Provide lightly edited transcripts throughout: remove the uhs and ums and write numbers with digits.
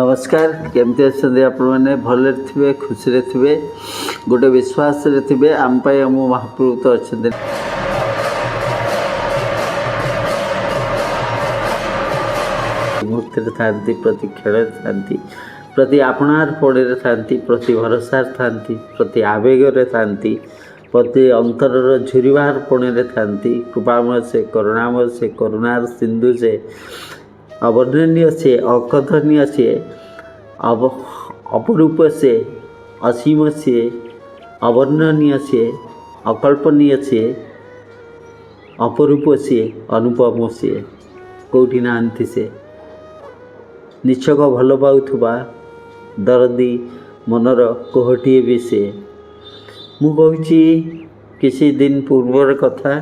नमस्कार केमती अच्छे आपने भले थे खुशी थे गोटे विश्वास थे आम आम महाप्रभु तो अच्छे मूर्ति था प्रति खेल था प्रति आपणार पड़े था प्रति भरोसा था प्रति आवेग था प्रति अंतर झुरीबार पुणे था कृपामय से करुणामय से करुणार सिंधु से अवर्णनीय से अकथनीय से अपरूप से असीम से अवर्णनीय से अकल्पनीय से अपरूप से अनुपम से कौटी नांती से निछक भल पाउथुबा दरदी मनर कोहटिए भी से मु कहूची किसी दिन पूर्वर कथा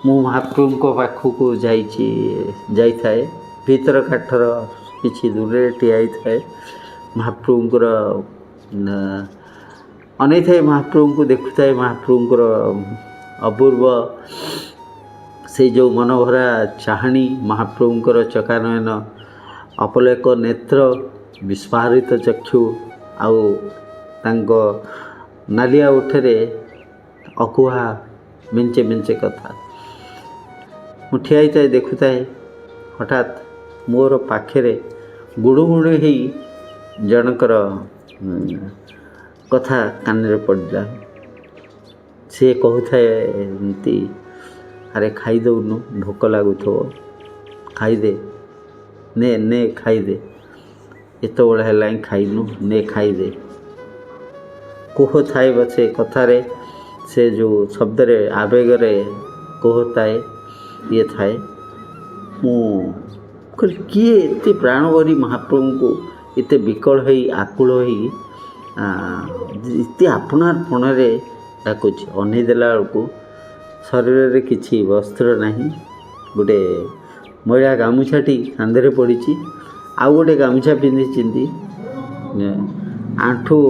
मु महाप्रभु पाखक जाए भीतर काठर किसी दूर ठिया थाए महाप्रभुंर अनै थाए महाप्रभु को देखु थाए महाप्रभुंर अपूर्व से जो मनोभरा चाहणी महाप्रभुंर चकानयन अपलेक नेत्र विस्फारित चक्षु आउ तांको नालिया उठे अकुहा मेंचे मेंचे कथा मु ठिया थाए देखु थाए हठात मोर पाखे गुड़ुगुड़ ही जनकर कथा कान पड़ा सी कहते अरे खाईदौनु भोक लगुथो खाईदे ने ने खाईदे एत बड़ा है खाईनु ने खाईदे कोह थाए बचे कथारे से जो शब्द रे आवेगरे कोह थाए ये थाए मु किए एते प्राण भरी महाप्रभु को एते विकल हो आकुल हो इते आपणार पणरे डाकुच अनै देला बेलू शरीर में किसी वस्त्र नहीं गोटे महिला गामुछाटी कांधे पड़ी आउ गोटे गामुछा पिंधि आंठू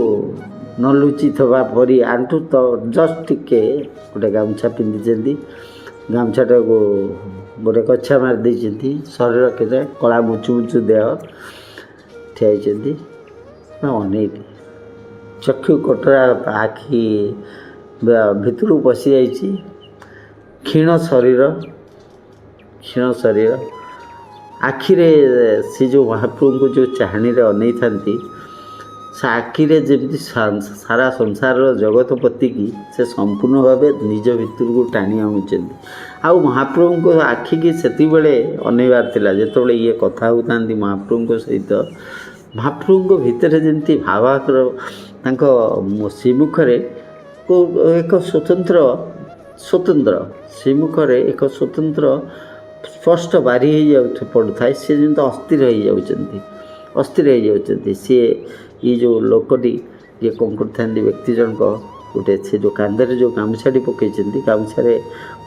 न लुचि थवा परी आंठू तो जस्ट टिके गोटे गामुछा पिंधि गामछाटा को गोटे कछा मार देती शरीर के कला मुचु मुचु देह ठियाई अनै चक्षु कटरा आखि भितर पशि जाइए क्षीण शरीर आखिरे से जो महाप्रभु को जो चाहनी अनै था से आखिरे जमी सारा संसार जगतपति की से संपूर्ण भाव निज भितर को टाणी आमुंट आउ महाप्रभु को आखि की से अनैबार थिला जेतबेले ये कथा होता महाप्रभु सहित महाप्रभु भितर जमी भावाकर श्रीमुखरे एक स्वतंत्र श्रीमुखरे एक स्वतंत्र स्पष्ट बारी हो पड़ू था सी जमी अस्थिर हो जाती सी ये जो लोकटी ये कौन कर व्यक्ति जनक गोटे से जो कांधे जो गामुछाटी पकई गामुछारे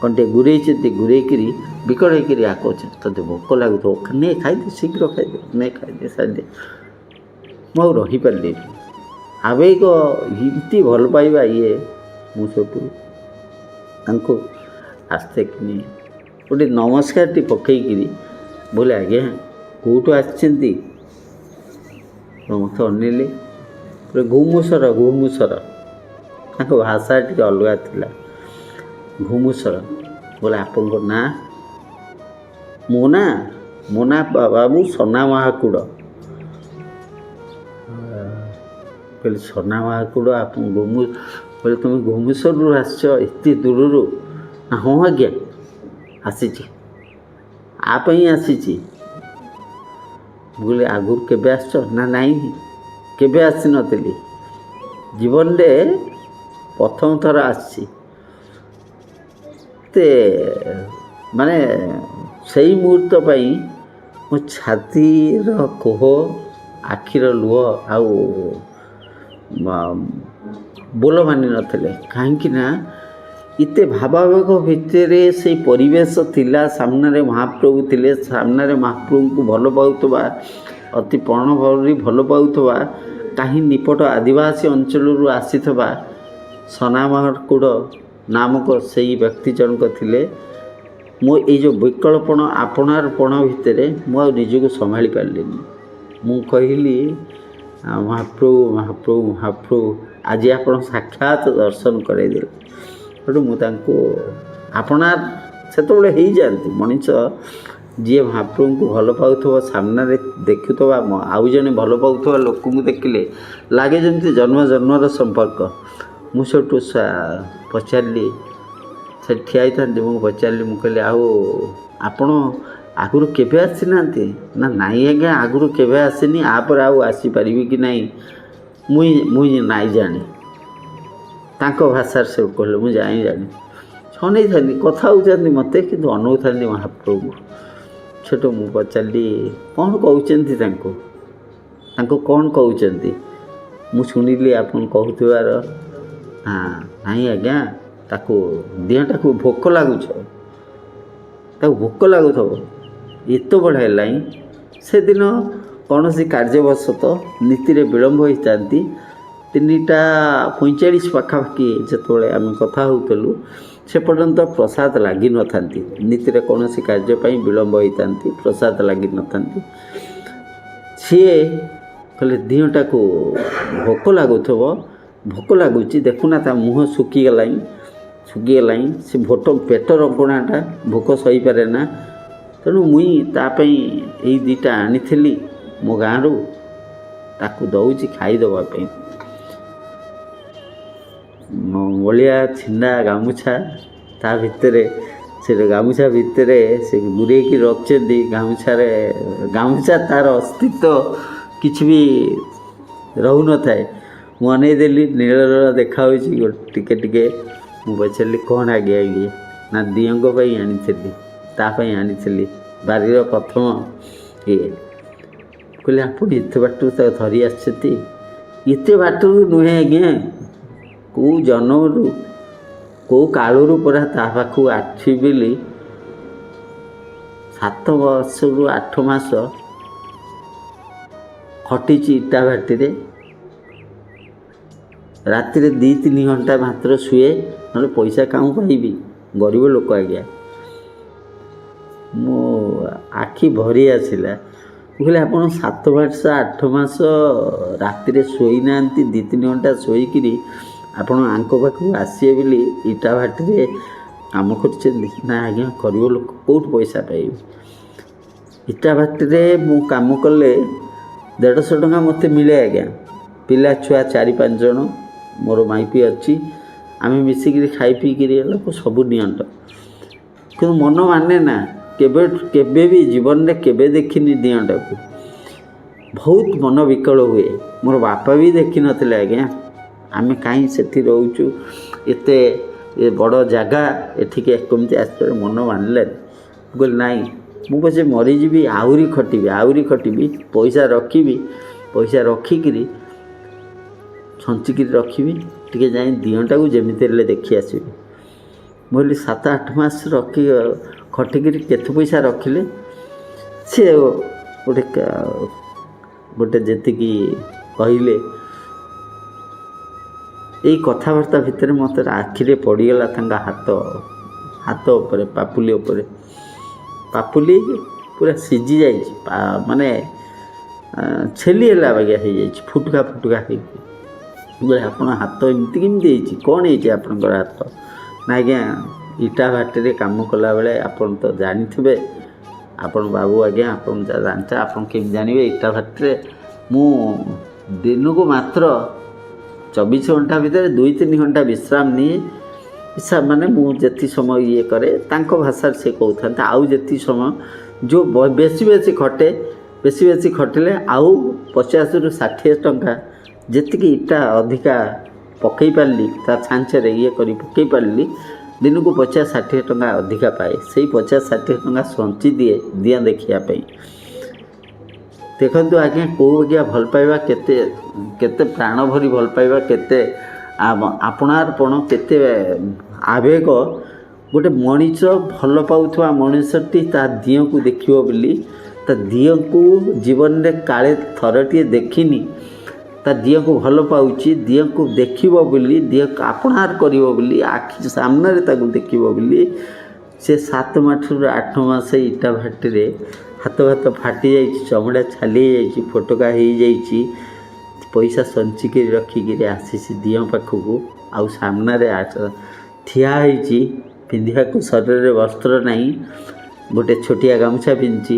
कंटे गुरेकरी विकल होकर आकोच ते भोक लगुथ ने खाईदे शीघ्र खाईदे ने खाईदे सादे मु रही पारे आवेग इमती भल पाइबा ये मु सब आस्ते कि गोटे नमस्कार टी पकईकरी बोले आज्ञा कौटू आसती मत अनेले पूरे घुमुसर भाषा टी अलग थिला घुमुसर बोले आपण ना मो ना बाबू सना महाकूड़ कहले सना महाकूड़ आप घुमु बोले तुम घुमुसर आसते दूर ना हाँ आज्ञा आसी आप ही आसी बोले आगुर केबे आस ना नाई केबे आसी नथिली जीवन रे प्रथम थर आसी माने सही मुहूर्त पाई मो छातीर कोह आखिर लुह आउ बोल मानि नथिले कहीं ना इते भावावेग भितर से परिवेश थिला सामने महाप्रभु थिले सामने महाप्रभु को भल पाउथबा अति प्रण भरी भल पाउथबा कहीं निपट आदिवासी अंचल आसीथबा सना महाकूड़ नामक से व्यक्ति जनक थिले मो ये जो विकल्पण आपणारपण भितर मु निजक संभाली पारे ମୁଁ କହିଲି ମହାପ୍ରଭୁ ମହାପ୍ରଭୁ ମହାପ୍ରଭୁ ଆଜି ଆପଣ ସାକ୍ଷାତ ଦର୍ଶନ କରାଇଦେଲେ। ସେଠୁ ମୁଁ ତାଙ୍କୁ ଆପଣାର ସେତେବେଳେ ହେଇଯାଆନ୍ତି ମଣିଷ ଯିଏ ମହାପ୍ରଭୁଙ୍କୁ ଭଲ ପାଉଥିବ ସାମ୍ନାରେ ଦେଖୁଥିବା ଆଉ ଜଣେ ଭଲ ପାଉଥିବା ଲୋକଙ୍କୁ ଦେଖିଲେ ଲାଗେ ଯେମିତି ଜନ୍ମ ଜନ୍ମର ସମ୍ପର୍କ। ମୁଁ ସେଠୁ ପଚାରିଲି, ସେଠି ଠିଆ ହେଇଥାନ୍ତି, ମୁଁ ପଚାରିଲି, ମୁଁ କହିଲି ଆଉ ଆପଣ ଆଗରୁ କେବେ ଆସିନାହାନ୍ତି? ନା ନାଇଁ ଆଜ୍ଞା ଆଗରୁ କେବେ ଆସିନି, ଆପରେ ଆଉ ଆସିପାରିବି କି ନାହିଁ ମୁଇଁ ନାଇଁ ଜାଣି। ତାଙ୍କ ଭାଷାରେ ସବୁ କହିଲେ ମୁଁ ଜାଣି ଅନେଇଥାନ୍ତି, କଥା ହେଉଥାନ୍ତି ମୋତେ କିନ୍ତୁ ଅନଉଥାନ୍ତି ମହାପ୍ରଭୁଙ୍କୁ। ସେଠୁ ମୁଁ ପଚାରିଲି କ'ଣ କହୁଛନ୍ତି ତାଙ୍କୁ କ'ଣ କହୁଛନ୍ତି? ମୁଁ ଶୁଣିଲି ଆପଣ କହୁଥିବାର ନାଇଁ ଆଜ୍ଞା ତାକୁ ଦିହଟାକୁ ଭୋକ ଲାଗୁଥିବ ଏତେ ବଡ଼ ହେଲାଣି। ସେଦିନ କୌଣସି କାର୍ଯ୍ୟବଶତଃ ନୀତିରେ ବିଳମ୍ବ ହୋଇଥାନ୍ତି। 3:45 ପାଖାପାଖି ଯେତେବେଳେ ଆମେ କଥା ହେଉଥିଲୁ ସେ ପର୍ଯ୍ୟନ୍ତ ପ୍ରସାଦ ଲାଗିନଥାନ୍ତି। ନୀତିରେ କୌଣସି କାର୍ଯ୍ୟ ପାଇଁ ବିଳମ୍ବ ହୋଇଥାନ୍ତି, ପ୍ରସାଦ ଲାଗିନଥାନ୍ତି। ସିଏ କହିଲେ ଦିହଟାକୁ ଭୋକ ଲାଗୁଛି, ଦେଖୁନା ତା ମୁହଁ ଶୁଖିଗଲାଣି। ସେ ପେଟ ରଙ୍କଣାଟା ଭୋକ ସହିପାରେ ନା। ତେଣୁ ମୁଇଁ ତା ପାଇଁ ଏଇ 2ଟା ଆଣିଥିଲି ମୋ ଗାଁରୁ, ତାକୁ ଦେଉଛି ଖାଇଦେବା ପାଇଁ। ବଳିଆ ଛିଣ୍ଡା ଗାମୁଛା ତା ଭିତରେ, ସେ ଗାମୁଛା ଭିତରେ ସେ ଗୁରେଇକି ରଖିଛନ୍ତି। ଗାମୁଛା ତାର ଅସ୍ତିତ୍ୱ କିଛି ବି ରହୁନଥାଏ। ମୁଁ ଅନେଇଦେଲି, ନୀଳ ଦେଖାହେଉଛି ଟିକେ। ମୁଁ ପଚାରିଲି କ'ଣ ଆଜ୍ଞା ନା ଦିଅଙ୍କ ପାଇଁ ଆଣିଥିଲି, ତା ପାଇଁ ଆଣିଥିଲି, ବାରିର ପ୍ରଥମ ଇଏ। କହିଲେ ଆପଣ ଏତେ ବାଟରୁ ତାକୁ ଧରି ଆସିଛନ୍ତି? ଏତେ ବାଟରୁ ନୁହେଁ ଆଜ୍ଞା, କେଉଁ ଜନ୍ମରୁ କେଉଁ କାଳରୁ ପରା ତା ପାଖକୁ ଆସିବି ବୋଲି 7 ବର୍ଷରୁ 8 ମାସ ଖଟିଛି ଇଟା ଭାଟିରେ। ରାତିରେ 2-3 ଘଣ୍ଟା ମାତ୍ର ଶୁଏ, ନହେଲେ ପଇସା କାଉଁ ପାଇବି, ଗରିବ ଲୋକ ଆଜ୍ଞା। ମୋ ଆଖି ଭରି ଆସିଲା। ମୁଁ କହିଲି ଆପଣ 7 ବର୍ଷ 8 ମାସ ରାତିରେ ଶୋଇନାହାନ୍ତି, 2-3 ଘଣ୍ଟା ଶୋଇକିରି ଆପଣ ଆଙ୍କ ପାଖକୁ ଆସିବେ ବୋଲି ଇଟା ଭାଟିରେ କାମ କରିଛନ୍ତି? ନା ଆଜ୍ଞା ଗରିବ ଲୋକ କେଉଁଠୁ ପଇସା ପାଇବି। ଇଟା ଭାଟିରେ ମୁଁ କାମ କଲେ 150 ଟଙ୍କା ମୋତେ ମିଳେ ଆଜ୍ଞା। ପିଲା ଛୁଆ 4-5 ଜଣ, ମୋର ମାଇପି ଅଛି, ଆମେ ମିଶିକିରି ଖାଇ ପିଇକିରି ଲୋକ ସବୁ ନିଅଣ୍ଟ। କିନ୍ତୁ ମନ ମାନେ ନା, କେବେ ବି ଜୀବନରେ କେବେ ଦେଖିନି ଦିଅଁଟାକୁ। ବହୁତ ମନ ବିକଳ ହୁଏ। ମୋର ବାପା ବି ଦେଖିନଥିଲେ ଆଜ୍ଞା। ଆମେ କାହିଁ ସେଠି ରହୁଛୁ, ଏତେ ବଡ଼ ଜାଗା, ଏଠିକି କେମିତି ଆସିପାରେ, ମନ ମାନିଲାନି। ମୁଁ କହିଲି ନାଇଁ, ମୁଁ ପଛେ ମରିଯିବି, ଆହୁରି ଖଟିବି, ପଇସା ରଖିକିରି ସଞ୍ଚିକିରି ରଖିବି, ଟିକେ ଯାଇ ଦିଅଁଟାକୁ ଯେମିତି ହେଲେ ଦେଖି ଆସିବି। ମୁଁ କହିଲି 7-8 ମାସ ଖଟିକିରି କେତେ ପଇସା ରଖିଲେ? ସେ ଗୋଟେ ଯେତିକି କହିଲେ, ଏଇ କଥାବାର୍ତ୍ତା ଭିତରେ ମୋତେ ଆଖିରେ ପଡ଼ିଗଲା ତାଙ୍କ ହାତ ଉପରେ, ପାପୁଲି ପୁରା ସିଝି ଯାଇଛି, ମାନେ ଛେଲି ହେଲା ବାଗିଆ ହେଇଯାଇଛି, ଫୁଟୁକା ହେଇକି। ବୋଲେ ଆପଣ ହାତ ଏମିତି କେମିତି ହେଇଛି, କ'ଣ ହେଇଛି ଆପଣଙ୍କର ହାତ? ନା ଆଜ୍ଞା ଇଟା ଭାଟିରେ କାମ କଲାବେଳେ ଆପଣ ତ ଜାଣିଥିବେ, ଆପଣ ବାବୁ ଆଜ୍ଞା ଆପଣ ଜାଣିଛ, ଆପଣ କେମିତି ଜାଣିବେ? ଇଟା ଭାଟିରେ ମୁଁ ଦିନକୁ ମାତ୍ର 24 ଘଣ୍ଟା ଭିତରେ 2-3 ଘଣ୍ଟା ବିଶ୍ରାମ ନିଏ। ମାନେ ମୁଁ ଯେତିକି ସମୟ ଇଏ କରେ, ତାଙ୍କ ଭାଷାରେ ସେ କହୁଥାନ୍ତି, ଆଉ ଯେତିକି ସମୟ ଯେଉଁ ବେଶୀ ଖଟିଲେ ଆଉ 50ରୁ 60 ଟଙ୍କା ଯେତିକି ଇଟା ଅଧିକା ପକାଇ ପାରିଲି, ତା ଛାଞ୍ଚରେ ଇଏ କରି ପକାଇ ପାରିଲି, ଦିନକୁ 50-60 ଟଙ୍କା ଅଧିକା ପାଏ। ସେଇ 50-60 ଟଙ୍କା ସଞ୍ଚି ଦିଏ ଦେଖିବା ପାଇଁ। ଦେଖନ୍ତୁ ଆଜ୍ଞା କେଉଁ ଆଜ୍ଞା ଭଲ ପାଇବା, କେତେ ପ୍ରାଣ ଭରି ଭଲ ପାଇବା, କେତେ ଆପଣାରପଣ, କେତେ ଆବେଗ। ଗୋଟେ ମଣିଷ ଭଲ ପାଉଥିବା ମଣିଷଟି ତା ଦିଅଁକୁ ଦେଖିବ ବୋଲି, ତା ଦିଅଁକୁ ଜୀବନରେ କାଳେ ଥରଟିଏ ଦେଖିନି, ତା ଦିଅଁକୁ ଭଲ ପାଉଛି, ଦିଅଁକୁ ଦେଖିବ ବୋଲି, ଦିଅଁକୁ ଆପଣାର କରିବ ବୋଲି, ଆଖି ସାମ୍ନାରେ ତାକୁ ଦେଖିବ ବୋଲି ସେ 7 ମାସରୁ 8 ମାସ ଇଟା ଭାଟିରେ ହାତ ଭାତ ଫାଟି ଯାଇଛି, ଚମଡ଼ା ଛାଲି ଯାଇଛି, ଫୋଟକା ହେଇଯାଇଛି, ପଇସା ସଞ୍ଚିକିରି ରଖିକିରି ଆସିଛି ଦିଅଁ ପାଖକୁ। ଆଉ ସାମ୍ନାରେ ଠିଆ ହେଇଛି, ପିନ୍ଧିବାକୁ ଶରୀରରେ ବସ୍ତ୍ର ନାହିଁ, ଗୋଟେ ଛୋଟିଆ ଗାମୁଛା ପିନ୍ଧିଛି,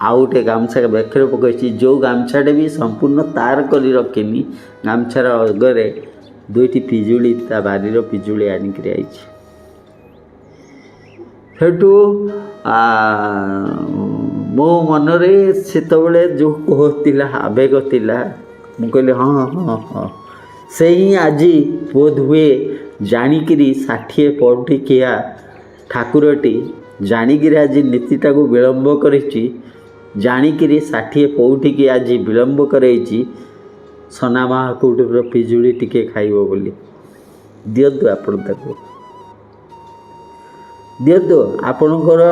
ଆଉ ଗୋଟେ ଗାମୁଛା ବେକରେ ପକାଇଛି, ଯେଉଁ ଗାମୁଛାଟେ ବି ସମ୍ପୂର୍ଣ୍ଣ ତାର କରି ରଖିନି। ଗାମୁଛାର ଅଗରେ 2ଟି ପିଜୁଳି, ତା ବାରିର ପିଜୁଳି ଆଣିକିରି ଆଇଛି। ସେଠୁ ମୋ ମନରେ ସେତେବେଳେ ଯେଉଁ କୋହ ଥିଲା, ଆବେଗ ଥିଲା, ମୁଁ କହିଲି ହଁ ହଁ ହଁ, ସେ ହିଁ ଆଜି ବୋଧ ହୁଏ ଜାଣିକିରି 60 ପଉଟିକିଆ ଠାକୁରଟି ଜାଣିକିରି ଆଜି ନୀତିଟାକୁ ବିଳମ୍ବ କରିଛି, ଜାଣିକିରି 60 ପଉଟିକି ଆଜି ବିଳମ୍ବ କରାଇଛି ସନା ମହାକୁଡ଼ର ପିଜୁଳି ଟିକେ ଖାଇବ ବୋଲି। ଦିଅନ୍ତୁ ଆପଣ ତାକୁ, ଦିଅନ୍ତୁ, ଆପଣଙ୍କର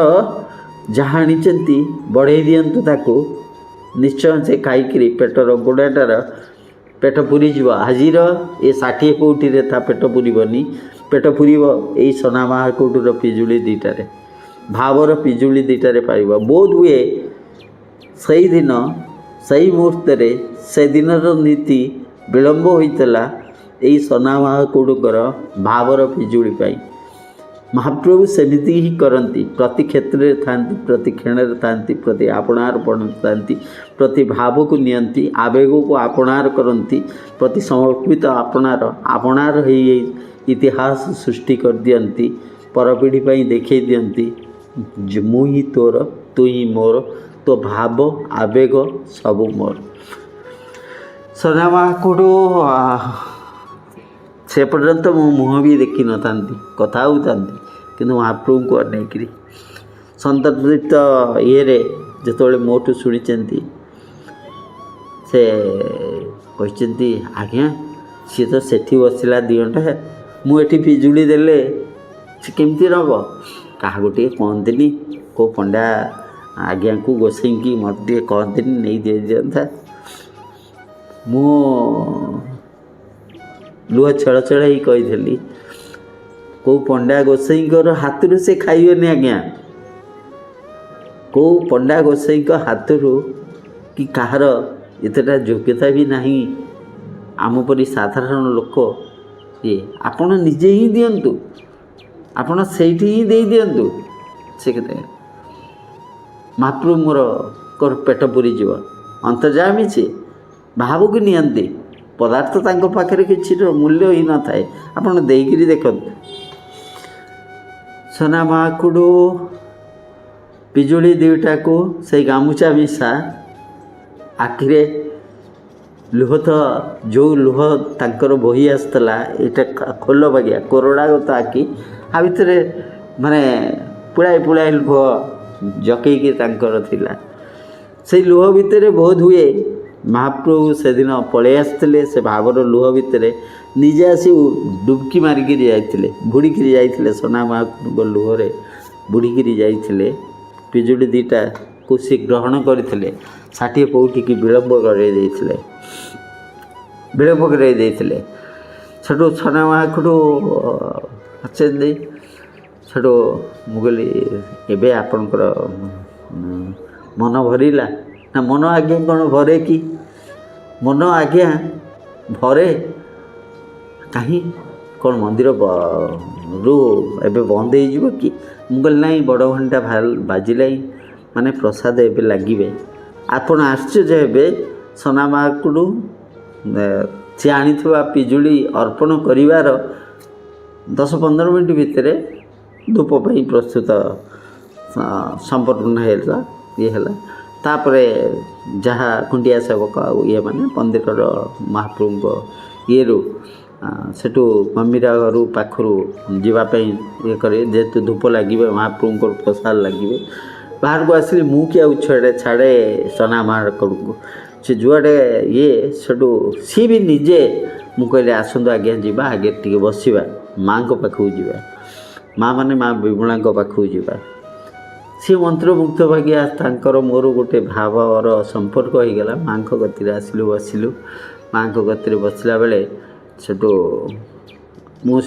ଯାହା ଆଣିଛନ୍ତି ବଢ଼େଇ ଦିଅନ୍ତୁ ତାକୁ। ନିଶ୍ଚୟ ସେ ଖାଇକିରି ପେଟର ଗୋଡ଼ାଟାର ପେଟ ପୁରିଯିବ। ଆଜିର ଏ 60 ପଉଟିରେ ତା ପେଟ ପୁରିବନି, ପେଟ ପୁରିବ ଏଇ ସନା ମହାକୁଡ଼ର ପିଜୁଳି ଦୁଇଟାରେ, ଭାବର ପିଜୁଳି ଦୁଇଟାରେ ପାଇବ। ବୋଧ ହୁଏ ସେଇଦିନ, ସେଇ ମୁହୂର୍ତ୍ତରେ, ସେଦିନର ନୀତି ବିଳମ୍ବ ହୋଇଥିଲା ଏଇ ସନା ମହାକୁଡ଼ଙ୍କର ଭାବର ପିଜୁଳି ପାଇଁ। ମହାପ୍ରଭୁ ସେମିତି ହିଁ କରନ୍ତି, ପ୍ରତି କ୍ଷେତ୍ରରେ ଥାନ୍ତି, ପ୍ରତି କ୍ଷଣରେ ଥାନ୍ତି, ପ୍ରତି ଆପଣାରପଣ ଥାନ୍ତି, ପ୍ରତି ଭାବକୁ ନିଅନ୍ତି, ଆବେଗକୁ ଆପଣାର କରନ୍ତି, ପ୍ରତି ସମର୍ପିତ ଆପଣାର ହେଇ ଇତିହାସ ସୃଷ୍ଟି କରିଦିଅନ୍ତି, ପରପିଢ଼ି ପାଇଁ ଦେଖାଇ ଦିଅନ୍ତି ଯେ ମୁଁ ହିଁ ତୋର, ତୁ ହିଁ ମୋର, ତୋ ଭାବ ଆବେଗ ସବୁ ମୋର। ସନା ମହାକୁଡ଼ ସେ ପର୍ଯ୍ୟନ୍ତ ମୋ ମୁହଁ ବି ଦେଖିନଥାନ୍ତି, କଥା ହେଉଥାନ୍ତି, କିନ୍ତୁ ମହାପ୍ରଭୁଙ୍କୁ ଅନେଇକିରି ସନ୍ତର୍ପିତ ଇଏରେ ଯେତେବେଳେ ମୋଠୁ ଶୁଣିଛନ୍ତି, ସେ କହିଛନ୍ତି ଆଜ୍ଞା ସିଏ ତ ସେଠି ବସିଲା ଦିଅଁଟା, ମୁଁ ଏଠି ପିଜୁଳି ଦେଲେ ସେ କେମିତି ନେବ? କାହାକୁ ଟିକେ କହନ୍ତିନି, କେଉଁ ପଣ୍ଡା ଆଜ୍ଞାଙ୍କୁ ଗୋସେଇଁକି ମୋତେ ଟିକେ କହନ୍ତିନି ନେଇ ଦିଅନ୍ତା। ମୁଁ ଲୁହ ଛଳ ଛଳ ହେଇ କହିଥିଲି, କେଉଁ ପଣ୍ଡା ଗୋସେଇଁଙ୍କର ହାତରୁ ସେ ଖାଇବେନି ଆଜ୍ଞା, କେଉଁ ପଣ୍ଡା ଗୋସେଇଁଙ୍କ ହାତରୁ କି କାହାର ଏତେଟା ଯୋଗ୍ୟତା ବି ନାହିଁ, ଆମ ପରି ସାଧାରଣ ଲୋକ ଇଏ, ଆପଣ ନିଜେ ହିଁ ଦିଅନ୍ତୁ, ଆପଣ ସେଇଠି ହିଁ ଦେଇ ଦିଅନ୍ତୁ। ସେ କେତେ ମହାପ୍ରଭୁ ମୋର ପେଟ ପୁରିଯିବ, ଅନ୍ତର୍ଯାମୀ ସେ ଭାବକୁ ନିଅନ୍ତି, ପଦାର୍ଥ ତାଙ୍କ ପାଖରେ କିଛିର ମୂଲ୍ୟ ହିଁ ନଥାଏ, ଆପଣ ଦେଇକିରି ଦେଖନ୍ତୁ। ସନା ମହାକୁଡ଼ ପିଜୁଳି ଦୁଇଟାକୁ ସେଇ ଗାମୁଛା ମିଶା ଆଖିରେ ଲୁହ, ତ ଯେଉଁ ଲୁହ ତାଙ୍କର ବୋହି ଆସିଥିଲା, ଏଇଟା ଖୋଲ ବାଗିଆ କୋରଡ଼ାଗତ ଆଖି, ଆ ଭିତରେ ମାନେ ପୁଳାଏ ଲୁହ ଜକେଇକି ତାଙ୍କର ଥିଲା। ସେଇ ଲୁହ ଭିତରେ ବୋଧ ହୁଏ ମହାପ୍ରଭୁ ସେଦିନ ପଳେଇ ଆସିଥିଲେ, ସେ ଭାବର ଲୁହ ଭିତରେ ନିଜେ ଆସି ଡୁବକି ମାରିକିରି ଯାଇଥିଲେ, ବୁଡ଼ିକିରି ଯାଇଥିଲେ, ସନା ମହାକୁଡ଼ଙ୍କ ଲୁହରେ ବୁଡ଼ିକିରି ଯାଇଥିଲେ। ପିଜୁଳି ଦୁଇଟାକୁ ସେ ଗ୍ରହଣ କରିଥିଲେ, 60 ପଉଟିକି ବିଳମ୍ବ କରାଇ ଦେଇଥିଲେ। ସେଠୁ ସନା ମହାକୁଡ଼ ଅଛନ୍ତି। ସେଠୁ ମୁଁ କହିଲି ଏବେ ଆପଣଙ୍କର ମନ ଭରିଲା ନା? ମନ ଆଜ୍ଞା କ'ଣ ଭରେ କି? ମନ ଆଜ୍ଞା ଭରେ କାହିଁ, କ'ଣ ମନ୍ଦିର ରୁ ଏବେ ବନ୍ଦ ହେଇଯିବ କି? ମୁଁ କହିଲି ନାଇଁ, ବଡ଼ ଘଣ୍ଟା ବାଜିଲାଇଁ, ମାନେ ପ୍ରସାଦ ଏବେ ଲାଗିବେ, ଆପଣ ଆଶ୍ଚର୍ଯ୍ୟ ହେବେ। ସନା ମହାକୁଡ଼ ସେ ଆଣିଥିବା ପିଜୁଳି ଅର୍ପଣ କରିବାର 10-15 ମିନିଟ୍ ଭିତରେ ଧୂପ ପାଇଁ ପ୍ରସ୍ତୁତ ସମ୍ପୂର୍ଣ୍ଣ ହେଲା। ତାପରେ ଯାହା ଖୁଣ୍ଟିଆ ସେବକ ଆଉ ଇଏମାନେ ମନ୍ଦିରର ମହାପ୍ରଭୁଙ୍କ ଇଏରୁ ସେଠୁ ମମିରା ଘରୁ ପାଖରୁ ଯିବା ପାଇଁ ଇଏ କରି, ଯେହେତୁ ଧୂପ ଲାଗିବେ, ମହାପ୍ରଭୁଙ୍କର ପ୍ରସାଦ ଲାଗିବେ, ବାହାରକୁ ଆସିଲି। ମୁଁ କି ଆଉ ଛାଡ଼େ ସନା ମହାକୁଡ଼ଙ୍କୁ, ସେ ଯୁଆଡ଼େ ଇଏ, ସେଠୁ ସିଏ ବି ନିଜେ, ମୁଁ କହିଲି ଆସନ୍ତୁ ଆଜ୍ଞା ଯିବା, ଆଗେ ଟିକେ ବସିବା, ମାଆଙ୍କ ପାଖକୁ ଯିବା, ମା' ମାନେ ମା' ବିମଳାଙ୍କ ପାଖକୁ ଯିବା। ସିଏ ମନ୍ତ୍ରମୁଗ୍ଧ ଭାଗିଆ ତାଙ୍କର ମୋର ଗୋଟେ ଭାବର ସମ୍ପର୍କ ହୋଇଗଲା। ମାଆଙ୍କ ଗତିରେ ଆସିଲୁ, ବସିଲୁ। ମାଆଙ୍କ ଗତିରେ ବସିଲା ବେଳେ ସେଠୁ ମୁଁ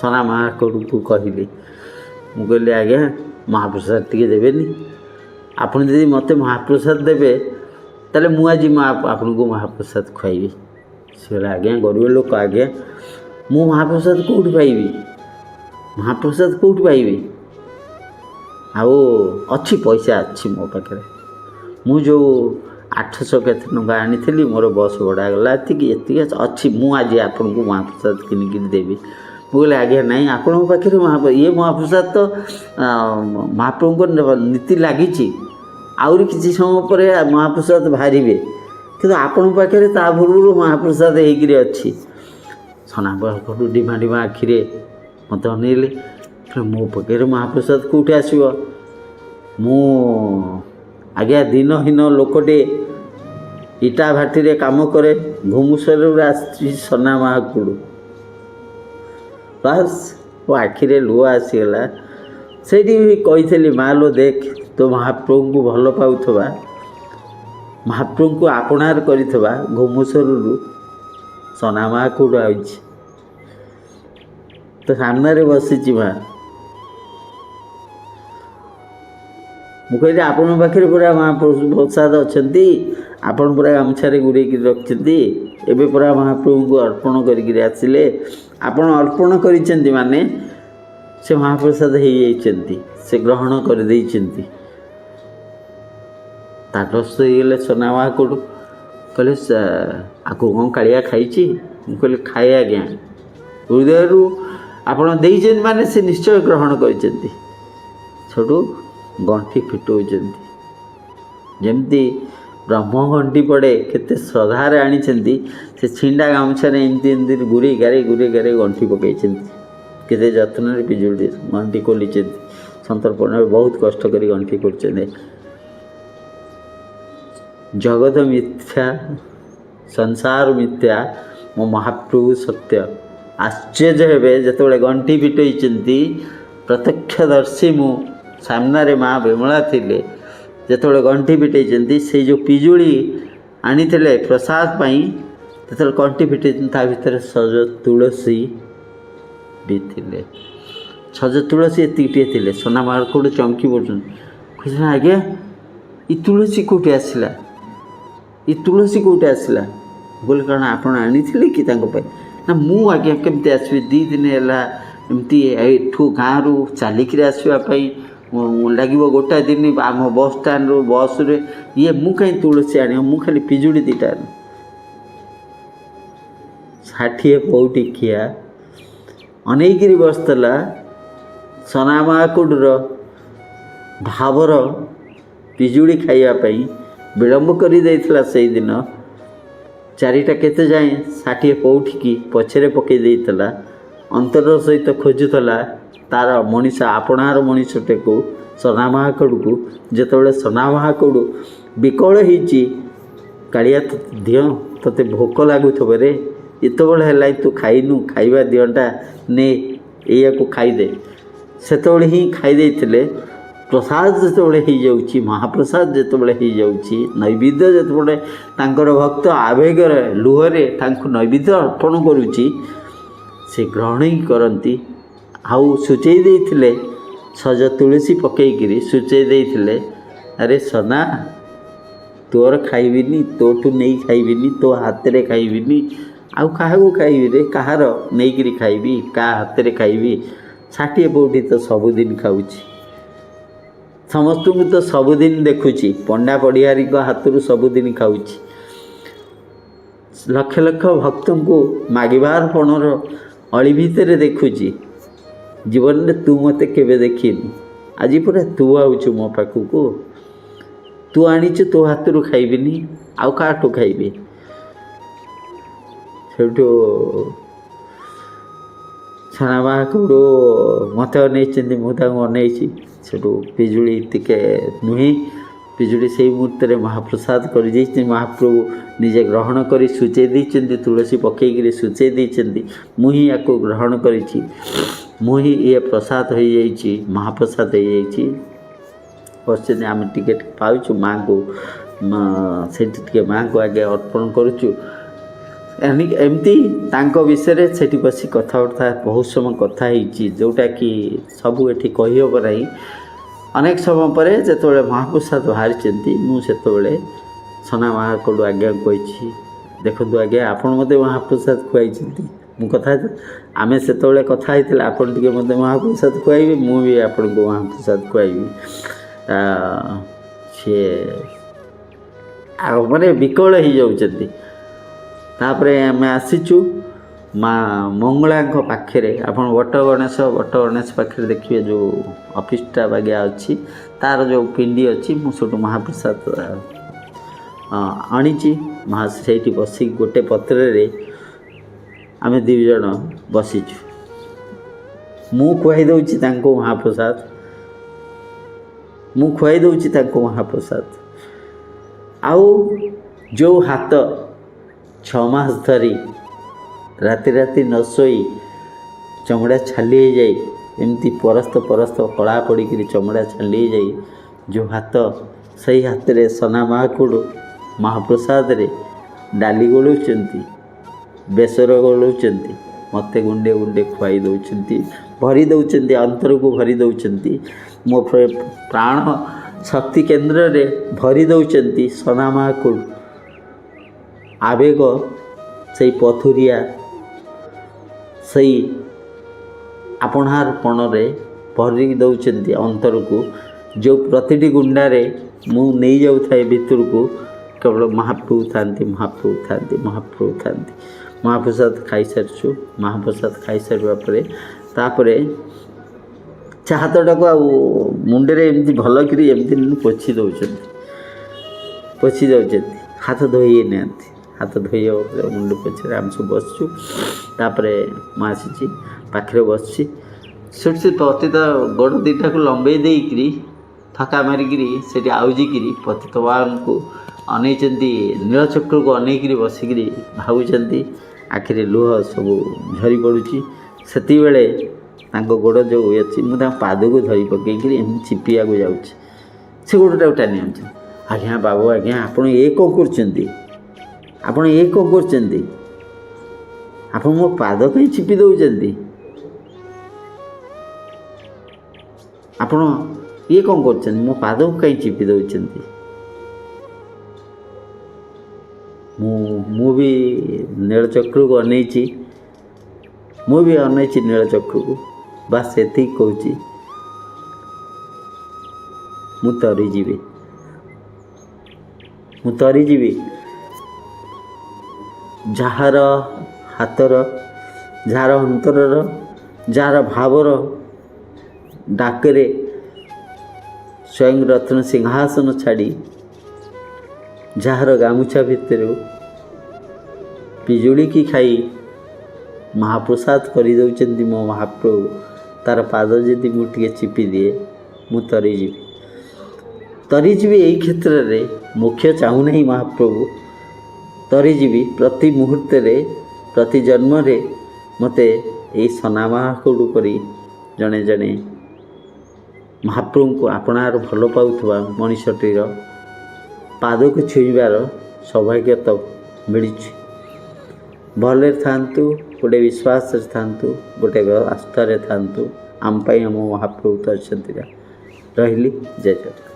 ସନା ମହାକୁଡ଼ଙ୍କୁ କହିଲି, ମୁଁ କହିଲି ଆଜ୍ଞା ମହାପ୍ରସାଦ ଟିକେ ଦେବେନି? ଆପଣ ଯଦି ମୋତେ ମହାପ୍ରସାଦ ଦେବେ ତାହେଲେ ମୁଁ ଆଜି ଆପଣଙ୍କୁ ମହାପ୍ରସାଦ ଖୁଆଇବି। ସେ କହିଲା ଆଜ୍ଞା ଗରିବ ଲୋକ ଆଜ୍ଞା ମୁଁ ମହାପ୍ରସାଦ କେଉଁଠି ପାଇବି? ମହାପ୍ରସାଦ କେଉଁଠି ପାଇବି? ଆଉ ଅଛି ପଇସା ଅଛି ମୋ ପାଖରେ। ମୁଁ ଯେଉଁ 800 କେତେ ଟଙ୍କା ଆଣିଥିଲି ମୋର ବସ୍ ଭଡ଼ା ଗଲା ଏତିକି ଅଛି। ମୁଁ ଆଜି ଆପଣଙ୍କୁ ମହାପ୍ରସାଦ କିଣିକିରି ଦେବି। ମୁଁ କହିଲି ଆଜ୍ଞା ନାହିଁ ଆପଣଙ୍କ ପାଖରେ ଇଏ ମହାପ୍ରସାଦ ତ ମହାପ୍ରଭୁଙ୍କ ନୀତି ଲାଗିଛି। ଆହୁରି କିଛି ସମୟ ପରେ ମହାପ୍ରସାଦ ବାହାରିବେ, କିନ୍ତୁ ଆପଣଙ୍କ ପାଖରେ ତା ପୂର୍ବରୁ ମହାପ୍ରସାଦ ହେଇକିରି ଅଛି। ସନାବାହାରଠୁ ଡିମା ଡିମା ଆଖିରେ ମୋତେ ଅନେଇଲେ। ମୋ ପାଖରେ ମହାପ୍ରସାଦ କେଉଁଠି ଆସିବ? ମୁଁ ଆଜ୍ଞା ଦିନହୀନ ଲୋକଟେ, ଇଟା ଭାଟିରେ କାମ କରେ, ଭୁବନେଶ୍ୱରରୁ ଆସିଛି ସନା ମହାକୁଡ଼। ବାସ୍ ମୋ ଆଖିରେ ଲୁହ ଆସିଗଲା। ସେଇଠି କହିଥିଲି ମାଲୋ ଦେଖ ତୋ ମହାପ୍ରଭୁଙ୍କୁ ଭଲ ପାଉଥିବା, ମହାପ୍ରଭୁଙ୍କୁ ଆପଣାର କରିଥିବା ଭୁବନେଶ୍ୱରରୁ ସନା ମହାକୁଡ଼ ଆଇଛି, ତ ସାମ୍ନାରେ ବସିଛି ମା। ମୁଁ କହିଲି ଆପଣଙ୍କ ପାଖରେ ପୁରା ମହାପ୍ରସାଦ ଅଛନ୍ତି, ଆପଣ ପୁରା ଗାମୁଛାରେ ଗୁଡ଼େଇକି ରଖିଛନ୍ତି, ଏବେ ପୁରା ମହାପ୍ରଭୁଙ୍କୁ ଅର୍ପଣ କରିକିରି ଆସିଲେ। ଆପଣ ଅର୍ପଣ କରିଛନ୍ତି ମାନେ ସେ ମହାପ୍ରସାଦ ହେଇଯାଇଛନ୍ତି, ସେ ଗ୍ରହଣ କରିଦେଇଛନ୍ତି। ତାଟସ୍ଥ ହେଇଗଲେ ସନା ମହାକୁଡ଼। କହିଲେ ଆକୁ କ'ଣ କାଳିଆ ଖାଇଛି? ମୁଁ କହିଲି ଖାଏ ଆଜ୍ଞା, ହୃଦୟରୁ ଆପଣ ଦେଇଛନ୍ତି ମାନେ ସେ ନିଶ୍ଚୟ ଗ୍ରହଣ କରିଛନ୍ତି। ସେଠୁ ଗଣ୍ଠି ଫିଟଉଛନ୍ତି, ଯେମିତି ବ୍ରହ୍ମ ଘଣ୍ଟି ପଡ଼େ କେତେ ଶ୍ରଦ୍ଧାରେ ଆଣିଛନ୍ତି। ସେ ଛିଣ୍ଡା ଗାମୁଛାରେ ଏମିତି ଏମିତି ଗୁରେଇ ଗାରେଇ ଗଣ୍ଠି ପକାଇଛନ୍ତି। କେତେ ଯତ୍ନରେ ପିଜୁଳି ଗଣ୍ଠି ଖୋଲିଛନ୍ତି। ସନ୍ତର୍ପଣରେ ବହୁତ କଷ୍ଟ କରି ଗଣ୍ଠି କରୁଛନ୍ତି। ଜଗତ ମିଥ୍ୟା, ସଂସାର ମିଥ୍ୟା, ମୋ ମହାପ୍ରଭୁ ସତ୍ୟ। ଆଶ୍ଚର୍ଯ୍ୟ ହେବେ ଯେତେବେଳେ ଗଣ୍ଠି ଫିଟେଇଛନ୍ତି। ପ୍ରତ୍ୟକ୍ଷଦର୍ଶୀ ମୁଁ, ସାମ୍ନାରେ ମା ବିମଳା ଥିଲେ। ଯେତେବେଳେ ଗଣ୍ଠି ଫିଟେଇଛନ୍ତି, ସେଇ ଯେଉଁ ପିଜୁଳି ଆଣିଥିଲେ ପ୍ରସାଦ ପାଇଁ, ଯେତେବେଳେ ଗଣ୍ଠି ଫିଟେଇଛନ୍ତି ତା ଭିତରେ ସଜ ତୁଳସୀ ବି ଥିଲେ। ସଜ ତୁଳସୀ ଏତିକିଟିଏ ଥିଲେ। ସନା ମହାକୁଡ଼ ଚମକି ପଡ଼ୁଛନ୍ତି। କହୁଛନ୍ତି ଆଜ୍ଞା ଏ ତୁଳସୀ କେଉଁଠି ଆସିଲା? ଏ ତୁଳସୀ କେଉଁଠି ଆସିଲା? ବୋଲି କାରଣ ଆପଣ ଆଣିଥିଲେ କି ତାଙ୍କ ପାଇଁ? ନା ମୁଁ ଆଜ୍ଞା କେମିତି ଆସିବି? 2 ଦିନ ହେଲା ଏମିତି ଏଠୁ ଗାଁରୁ ଚାଲିକିରି ଆସିବା ପାଇଁ ଲାଗିବ ଗୋଟାଏ ଦିନ। ଆମ ବସ୍ ଷ୍ଟାଣ୍ଡରୁ ବସ୍ରେ ମୁଁ କାହିଁ ତୁଳସୀ ଆଣିବ? ମୁଁ ଖାଲି ପିଜୁଳି ଦୁଇଟା ଆଣି 60 ପଉଟି ଖିଆ ଅନେଇକିରି ବସିଥିଲା। ସନା ମହାକୁଡ଼ର ଭାବର ପିଜୁଳି ଖାଇବା ପାଇଁ ବିଳମ୍ବ କରିଦେଇଥିଲା। ସେଇଦିନ 4ଟା କେତେ ଯାଏଁ 60 ପଉଠିକି ପଛରେ ପକାଇ ଦେଇଥିଲା। ଅନ୍ତର ସହିତ ଖୋଜୁଥିଲା ତା'ର ମଣିଷ, ଆପଣାର ମଣିଷଟାକୁ, ସନା ମହାକୁଡ଼କୁ। ଯେତେବେଳେ ସନା ମହାକୁଡ଼ ବିକଳ ହେଇଛି, କାଳିଆ ଦିଅ ତୋତେ ଭୋକ ଲାଗୁଥିବ ରେ, ଏତେବେଳେ ହେଲାଣି ତୁ ଖାଇନୁ, ଖାଇବା ଦିଅଟା ନେ, ଏଇଆକୁ ଖାଇଦେ। ସେତେବେଳେ ହିଁ ଖାଇ ଦେଇଥିଲେ। ପ୍ରସାଦ ଯେତେବେଳେ ହେଇଯାଉଛି, ମହାପ୍ରସାଦ ଯେତେବେଳେ ହେଇଯାଉଛି, ନୈବେଦ୍ୟ ଯେତେବେଳେ ତାଙ୍କର ଭକ୍ତ ଆବେଗରେ ଲୁହରେ ତାଙ୍କୁ ନୈବେଦ୍ୟ ଅର୍ପଣ କରୁଛି, ସେ ଗ୍ରହଣ ହିଁ କରନ୍ତି। ଆଉ ସୂଚେଇ ଦେଇଥିଲେ, ସଜ ତୁଳସୀ ପକାଇକିରି ସୂଚେଇ ଦେଇଥିଲେ, ଆରେ ସନା ତୋର ଖାଇବିନି, ତୋଠୁ ନେଇ ଖାଇବିନି, ତୋ ହାତରେ ଖାଇବିନି, ଆଉ କାହାକୁ ଖାଇବି ରେ? କାହାର ନେଇକିରି ଖାଇବି? କାହା ହାତରେ ଖାଇବି? 60 ପଉଠି ତ ସବୁଦିନ ଖାଉଛି, ସମସ୍ତଙ୍କୁ ତ ସବୁଦିନ ଦେଖୁଛି, ପଣ୍ଡା ପଡ଼ିଆରୀଙ୍କ ହାତରୁ ସବୁଦିନ ଖାଉଛି, ଲକ୍ଷ ଲକ୍ଷ ଭକ୍ତଙ୍କୁ ମାଗିବାର ପଣର ଅଳି ଭିତରେ ଦେଖୁଛି। ଜୀବନରେ ତୁ ମୋତେ କେବେ ଦେଖିନୁ, ଆଜି ପୁରା ତୁ ଆଉଛୁ ମୋ ପାଖକୁ। ତୁ ଆଣିଛୁ, ତୋ ହାତରୁ ଖାଇବିନି, ଆଉ କାହାଠୁ ଖାଇବି? ସେଠୁ ସନା ମହାକୁଡ଼ ମୋତେ ଅନେଇଛନ୍ତି, ମୁଁ ତାଙ୍କୁ ଅନେଇଛି। ସେଠୁ ପିଜୁଳି ଟିକେ ନୁହେଁ, ପିଜୁଳି ସେଇ ମୁହୂର୍ତ୍ତରେ ମହାପ୍ରସାଦ କରିଦେଇଛନ୍ତି। ମହାପ୍ରଭୁ ନିଜେ ଗ୍ରହଣ କରି ସୂଚେଇ ଦେଇଛନ୍ତି, ତୁଳସୀ ପକାଇକିରି ସୂଚେଇ ଦେଇଛନ୍ତି, ମୁଁ ହିଁ ୟାକୁ ଗ୍ରହଣ କରିଛି, ମୁଁ ହିଁ ଇଏ ପ୍ରସାଦ ହୋଇଯାଇଛି, ମହାପ୍ରସାଦ ହୋଇଯାଇଛି। ବସିଛନ୍ତି, ଆମେ ଟିକେ ପାଉଛୁ ମାଆଙ୍କୁ, ସେଇଠି ଟିକେ ମାଆଙ୍କୁ ଆଗେ ଅର୍ପଣ କରୁଛୁ। ଏମିତି ତାଙ୍କ ବିଷୟରେ ସେଠି ବସି କଥାବାର୍ତ୍ତା ବହୁତ ସମୟ କଥା ହେଇଛି, ଯେଉଁଟାକି ସବୁ ଏଠି କହିହେବ ନାହିଁ। ଅନେକ ସମୟ ପରେ ଯେତେବେଳେ ମହାପ୍ରସାଦ ବାହାରିଛନ୍ତି, ମୁଁ ସେତେବେଳେ ସନା ମହାକୁଡ଼ ଆଜ୍ଞା କହିଛି, ଦେଖନ୍ତୁ ଆଜ୍ଞା ଆପଣ ମୋତେ ମହାପ୍ରସାଦ ଖୁଆଇଛନ୍ତି। ମୁଁ ଆମେ ସେତେବେଳେ କଥା ହେଇଥିଲେ, ଆପଣ ଟିକେ ମୋତେ ମହାପ୍ରସାଦ ଖୁଆଇବେ, ମୁଁ ବି ଆପଣଙ୍କୁ ମହାପ୍ରସାଦ ଖୁଆଇବି। ସିଏ ଆଉ ମାନେ ବିକଳ ହେଇଯାଉଛନ୍ତି। ତାପରେ ଆମେ ଆସିଛୁ ମା ମଙ୍ଗଳାଙ୍କ ପାଖରେ। ଆପଣ ବଟ ଗଣେଶ ପାଖରେ ଦେଖିବେ ଯେଉଁ ଅଫିସଟା ବାଗିଆ ଅଛି, ତା'ର ଯେଉଁ ପିଣ୍ଡି ଅଛି, ମୁଁ ସେଇଠୁ ମହାପ୍ରସାଦ ଆଣିଛି। ସେଇଠି ବସିକି ଗୋଟେ ପତ୍ରରେ ଆମେ 2 ଜଣ ବସିଛୁ। ମୁଁ ଖୁଆଇ ଦେଉଛି ତାଙ୍କୁ ମହାପ୍ରସାଦ। ଆଉ ଯେଉଁ ହାତ 6 ମାସ ଧରି ରାତି ନ ଶୋଇ ଚମଡ଼ା ଛାଲି ହେଇଯାଇ, ଏମିତି ପରସ୍ତ କଳା ପଡ଼ିକିରି ଚମଡ଼ା ଛାଲି ହେଇଯାଇ ଯେଉଁ ହାତ, ସେଇ ହାତରେ ସନା ମହାକୁଡ଼ ମହାପ୍ରସାଦରେ ଡାଲି ଗୋଳଉଛନ୍ତି, ବେସର ଗୋଳଉଛନ୍ତି, ମୋତେ ଗୁଣ୍ଡେ ଖୁଆଇ ଦେଉଛନ୍ତି, ଭରି ଦେଉଛନ୍ତି, ଅନ୍ତରକୁ ଭରି ଦେଉଛନ୍ତି, ମୋ ପ୍ରାଣ ଶକ୍ତି କେନ୍ଦ୍ରରେ ଭରି ଦେଉଛନ୍ତି। ସନା ମହାକୁଡ଼ ଆବେଗ, ସେଇ ପଥୁରିଆ, ସେଇ ଆପଣାରପଣରେ ଭରି ଦେଉଛନ୍ତି ଅନ୍ତରକୁ। ଯେଉଁ ପ୍ରତିଟି ଗୁଣ୍ଡାରେ ମୁଁ ନେଇଯାଉଥାଏ ଭିତରକୁ, କେବଳ ମହାପ୍ରଭୁ ଥାନ୍ତି। ମହାପ୍ରସାଦ ଖାଇସାରିଛୁ। ମହାପ୍ରସାଦ ଖାଇସାରିବା ପରେ ତାପରେ ହାତଟାକୁ ଆଉ ମୁଣ୍ଡରେ ଏମିତି ଭଲକିରି ଏମିତି ପୋଛି ଯାଉଛନ୍ତି, ହାତ ଧୋଇ ନାହାନ୍ତି। ହାତ ଧୋଇବା ପରେ ମୁଣ୍ଡ ପୋଛିରେ ଆମେ ସବୁ ବସିଛୁ। ତାପରେ ମୁଁ ଆସିଛି, ପାଖରେ ବସିଛି। ସେଠି ସେ ପତିତ ଗୋଡ଼ ଦୁଇଟାକୁ ଲମ୍ବେଇ ଦେଇକିରି, ଥକା ମାରିକିରି ସେଠି ଆଉଜିକିରି ପତିତବାନଙ୍କୁ ଅନେଇଛନ୍ତି, ନୀଳଚକ୍ରକୁ ଅନେଇକିରି ବସିକିରି ଭାବୁଛନ୍ତି। ଆଖିରେ ଲୁହ ସବୁ ଝରି ପଡ଼ୁଛି। ସେତିକିବେଳେ ତାଙ୍କ ଗୋଡ଼ ଯେଉଁ ଅଛି, ମୁଁ ତାଙ୍କ ପାଦକୁ ଧରି ପକେଇକିରି ଏମିତି ଚିପିବାକୁ ଯାଉଛି। ସେ ଗୋଡ଼ଟାକୁ ଟାଣି ଆଣୁଛନ୍ତି। ଆଜ୍ଞା ବାବୁ, ଆଜ୍ଞା ଆପଣ କ'ଣ କରୁଛନ୍ତି? ଆପଣ ମୋ ପାଦ କାହିଁ ଚିପି ଦେଉଛନ୍ତି? ଆପଣ କ'ଣ କରୁଛନ୍ତି? ମୋ ପାଦକୁ କାହିଁ ଚିପି ଦେଉଛନ୍ତି? ମୁଁ ବି ନୀଳଚକ୍ରକୁ ଅନେଇଛି। ନୀଳଚକ୍ରକୁ। ବାସ୍ ଏତିକି କହୁଛି, ମୁଁ ତରିଯିବି। ଯାହାର ହାତର, ଯାହାର ଅନ୍ତରର, ଯାହାର ଭାବର ଡାକରେ ସ୍ୱୟଂ ରତ୍ନ ସିଂହାସନ ଛାଡ଼ି, ଯାହାର ଗାମୁଛା ଭିତରୁ ପିଜୁଳିକି ଖାଇ ମହାପ୍ରସାଦ କରିଦେଉଛନ୍ତି ମୋ ମହାପ୍ରଭୁ, ତା'ର ପାଦ ଯଦି ମୁଁ ଟିକେ ଚିପିଦିଏ, ମୁଁ ତରିଯିବି। ଏଇ କ୍ଷେତ୍ରରେ ମୋକ୍ଷ ଚାହୁଁନାହିଁ ମହାପ୍ରଭୁ, ତରିଯିବି। ପ୍ରତି ମୁହୂର୍ତ୍ତରେ, ପ୍ରତି ଜନ୍ମରେ ମୋତେ ଏଇ ସନା ମହାକୁଡ଼ ପରି ଜଣେ ମହାପ୍ରଭୁଙ୍କୁ ଆପଣାର ଭଲ ପାଉଥିବା ମଣିଷଟିର ପାଦକୁ ଛୁଇଁବାର ସୌଭାଗ୍ୟ ତ ମିଳିଛି। ଭଲରେ ଥାଆନ୍ତୁ, ଗୋଟେ ବିଶ୍ୱାସରେ ଥାଆନ୍ତୁ, ଗୋଟେ ଆସ୍ଥାରେ ଥାଆନ୍ତୁ। ଆମ ପାଇଁ ଆମ ମହାପ୍ରଭୁ ତ ଅଛନ୍ତି। ରହିଲି। ଜୟ ଜଗନ୍ନାଥ।